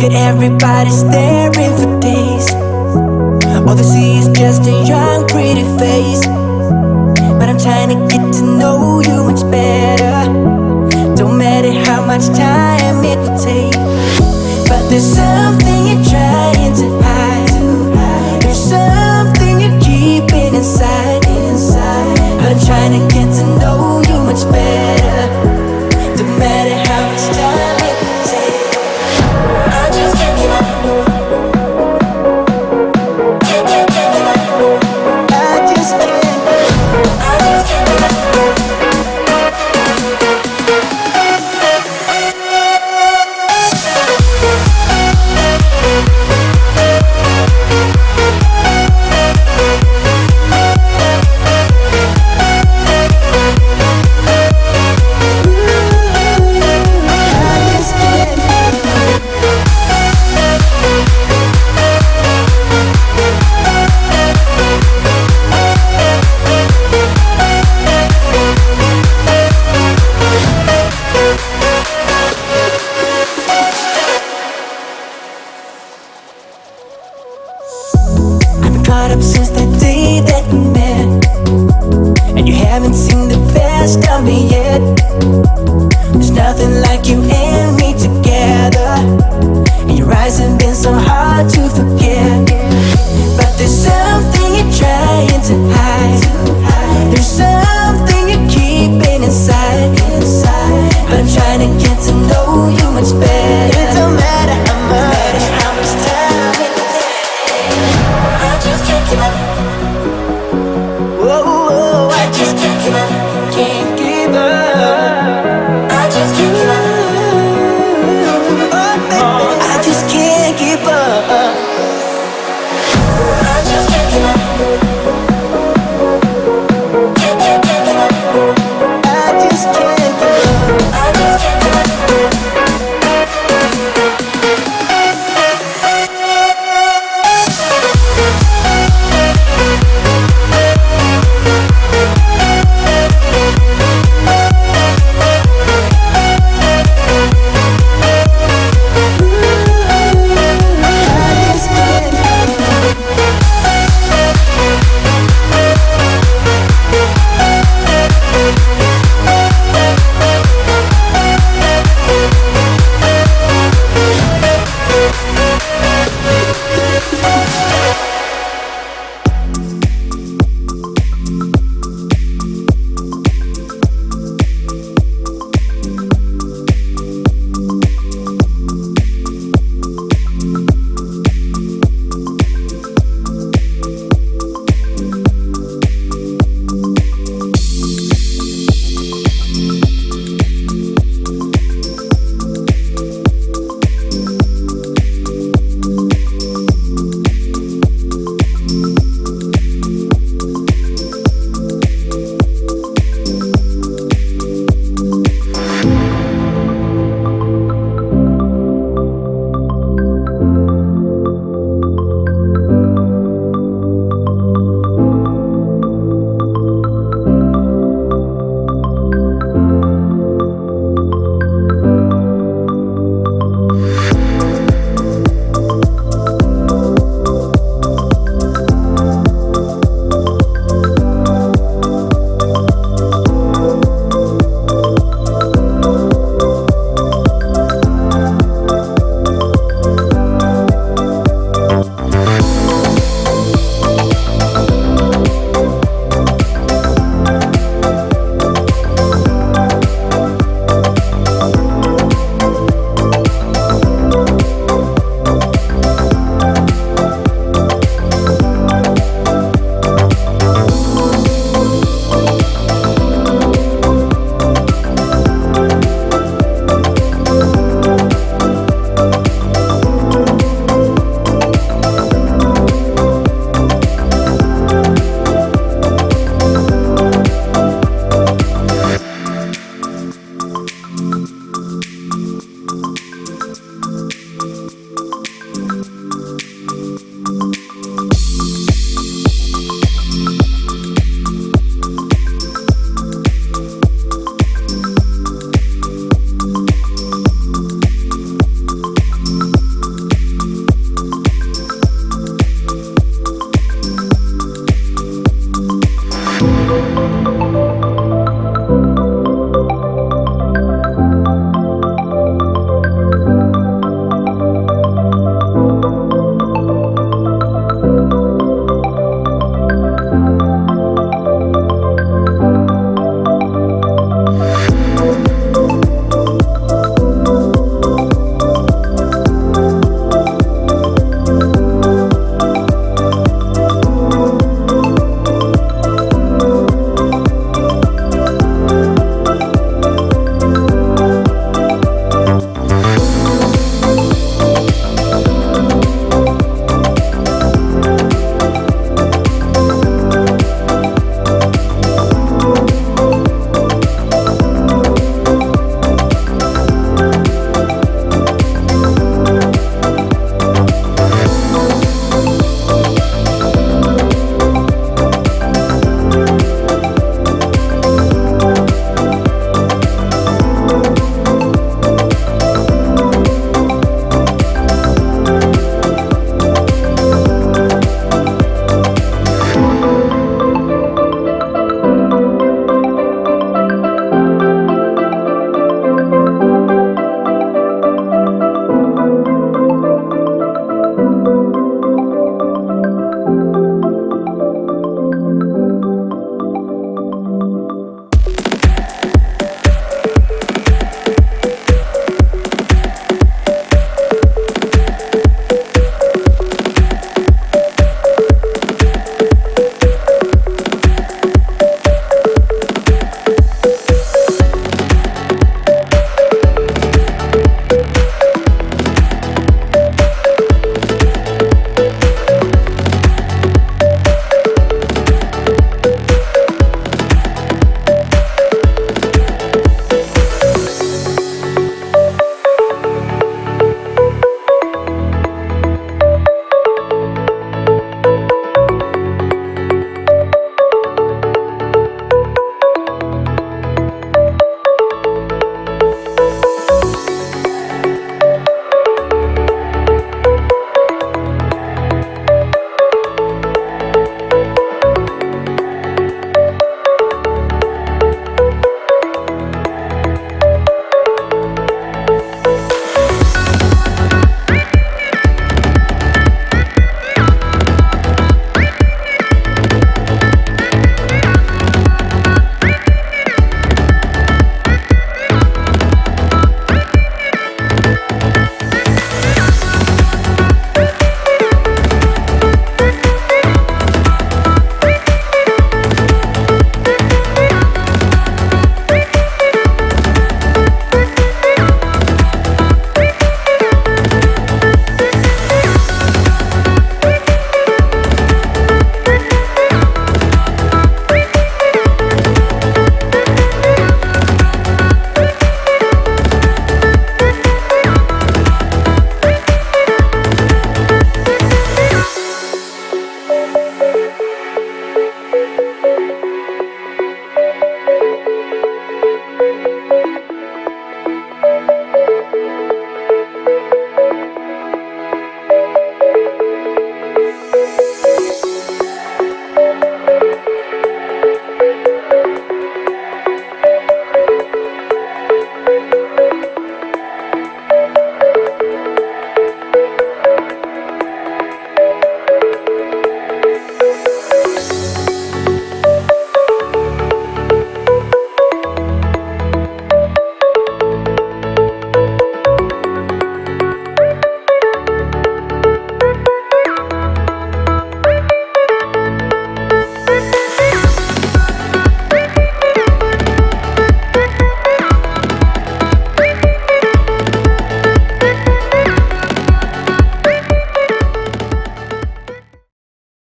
that everybody's staring for days. All they see is just a young, pretty face. But I'm trying to get to know you much better. Don't matter how much time it will take. But there's something you're trying to hide. There's something you're keeping inside. But I'm trying to get to know you much better. Don't matter how much time it will take. I just can't give up. Can't give up. I just can't. I just can't give up. Caught up since the day that we met, and you haven't seen the best of me yet. There's nothing like you and me together, and your eyes have been so hard to forget. But there's something you're trying to hide. There's something you're keeping inside. But I'm trying to get to know you much better. It don't matter how much time it takes. I just can't give up.